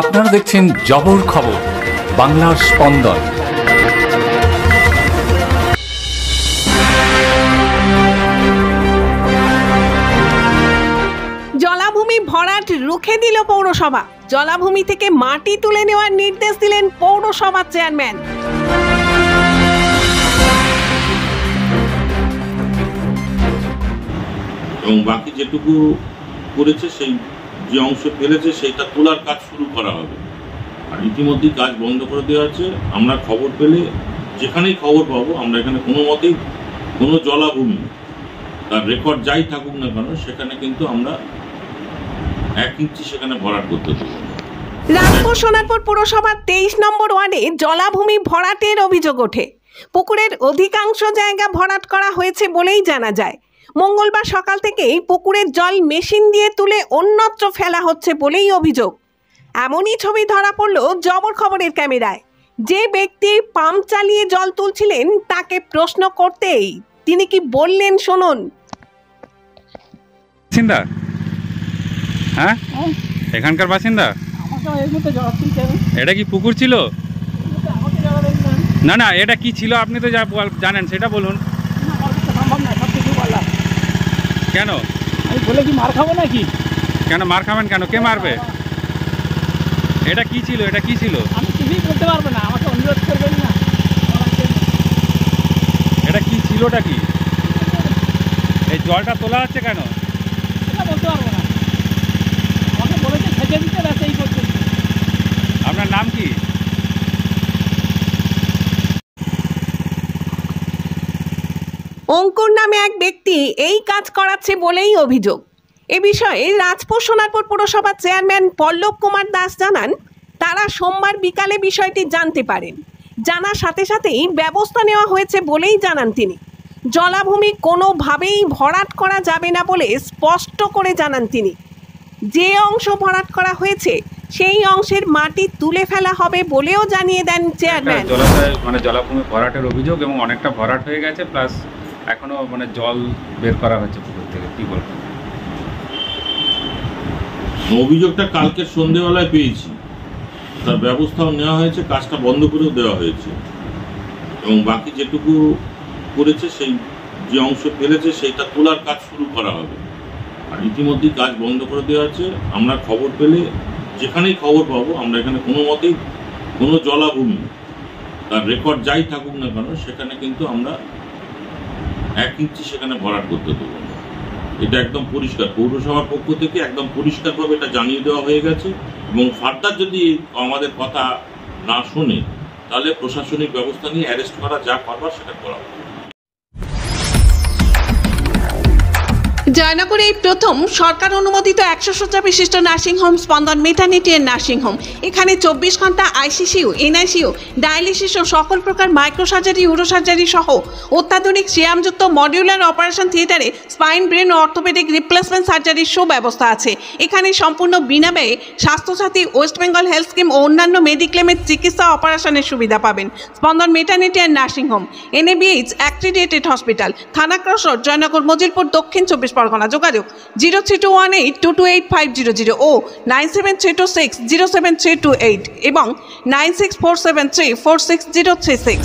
আপনারা দেখছেন জবর খবর, বাংলার স্পন্দন। জলাভূমি ভরাট রুখে দিল পৌরসভা। জলাভূমি থেকে মাটি তুলে নেওয়ার নির্দেশ দিলেন পৌরসভার চেয়ারম্যান। এবং বাকি যেটুকু করেছে, সেই যে অংশ ফেলেছে সেইটা তোলার কাজ শুরু করা হবে। আর ইতিমধ্যেই কাজ বন্ধ করে দেওয়া আছে। আমরা খবর পেলে যেখানেই খবর পাবো, আমরা এখানে কোনো মতেই কোনো জলাভূমি তার রেকর্ড যাই থাকুক না কেন, সেখানে কিন্তু আমরা 1 ইঞ্চি সেখানে ভরাট করতে দেবো। রাজপুর সোনারপুর পুরসভার 23 নম্বর ওয়ার্ডে জলাভূমি ভরাটের অভিযোগ ওঠে। পুকুরের অধিকাংশ জায়গা ভরাট করা হয়েছে বলেই জানা যায়। মঙ্গলবার সকাল থেকেই পুকুরের জল মেশিন দিয়ে তুলে অন্যত্র ফেলা হচ্ছে বলেই অভিযোগ। এমনই ছবি ধরা পড়ল জবর খবরের ক্যামেরায়। যে ব্যক্তি পাম্প চালিয়ে জল তুলছিলেন তাকে প্রশ্ন করতেই তিনি কি বললেন শুনুন। বাসিন্দা? হ্যাঁ, এখানকার বাসিন্দা? এটা কি পুকুর ছিল? না না, এটা কি ছিল আপনি তো যা জানেন সেটা বলুন। কেন? আমি বলে কি মার খাবো নাকি? কেন মার খাবেন কেন? কে মারবে? এটা কি ছিল? এটা কি ছিল? আমি কিছুই বলতে পারবো না, আমাকে অনুরোধ করবেন না। এটা কি ছিলটা কি? এই জলটা তোলা হচ্ছে কেন? সেটা বলতে পারবো না। আমাকে বলেছে ছেঁচে দিতে, ব্যাস এই পর্যন্ত। আপনার নাম কি? অঙ্কুর নামে এক ব্যক্তি এই কাজ করাচ্ছে বলেই অভিযোগ। এ বিষয়ে রাজপুর সোনারপুর পুরসভার চেয়ারম্যান পল্লব কুমার দাস জানান, তারা সোমবার বিকালে বিষয়টি জানতে পারেন। জানার সাথে সাথেই ব্যবস্থা নেওয়া হয়েছে বলেই জানান তিনি। জলাভূমি কোনোভাবেই ভরাট করা যাবে না বলে স্পষ্ট করে জানান তিনি। যে অংশ ভরাট করা হয়েছে সেই অংশের মাটি তুলে ফেলা হবে বলেও জানিয়ে দেন চেয়ারম্যান। জলাভূমি ভরাটের অভিযোগ এবং অনেকটা ভরাট হয়ে গেছে, প্লাস এখনো জল বের করা হচ্ছে পুকুর থেকে। কি বলবো? অভিযোগটা কালকে সন্ধ্যেবেলায় পেয়েছি, তার ব্যবস্থাও নেওয়া হয়েছে, কাজটা বন্ধ করেও দেওয়া হয়েছে। এবং বাকি যেটুকু করেছে, সেই যে অংশ ফেলেছে সেইটা তোলার কাজ শুরু করা হবে। আর ইতিমধ্যেই কাজ বন্ধ করে দেওয়া আছে। আমরা খবর পেলে যেখানেই খবর পাবো, আমরা এখানে কোনো মতেই কোনো জলাভূমি তার রেকর্ড যাই থাকুক না কেন, সেখানে কিন্তু আমরা 1 ইঞ্চি সেখানে ভরাট করতে দেবো। এটা একদম পরিষ্কার, পৌরসভার পক্ষ থেকে একদম পরিষ্কারভাবে এটা জানিয়ে দেওয়া হয়ে গেছে। এবং ফার্দার যদি আমাদের কথা না শোনে, তাহলে প্রশাসনিক ব্যবস্থা নিয়ে অ্যারেস্ট করা যা করবার সেটা করা হবে। জয়নগরে এই প্রথম সরকার অনুমোদিত 100 শয্যা বিশিষ্ট নার্সিংহোম স্পন্দন মেটার্নিটি এন্ড নার্সিংহোম। এখানে 24 ঘন্টা আইসিসিউ, এনআইসিউ, ডায়ালিসিস ও সকল প্রকার মাইক্রোসার্জারি, ইউরোসার্জারি সহ অত্যাধুনিক সিয়ামযুক্ত মডিউলার অপারেশন থিয়েটারে স্পাইন, ব্রেন ও অর্থোপেডিক রিপ্লেসমেন্ট সার্জারির সুব্যবস্থা আছে। এখানে সম্পূর্ণ বিনামূল্যে Swasthya Sathi, West Bengal health scheme ও অন্যান্য মেডিক্লেমের চিকিৎসা অপারেশনের সুবিধা পাবেন। Spandan maternity and nursing home, NABH accredited hospital, Thana cross road, Joynagar, Majilpur, Dakshin 24 Pargana. যোগাযোগ 0321822850 ও 9732607328 এবং 9647346036।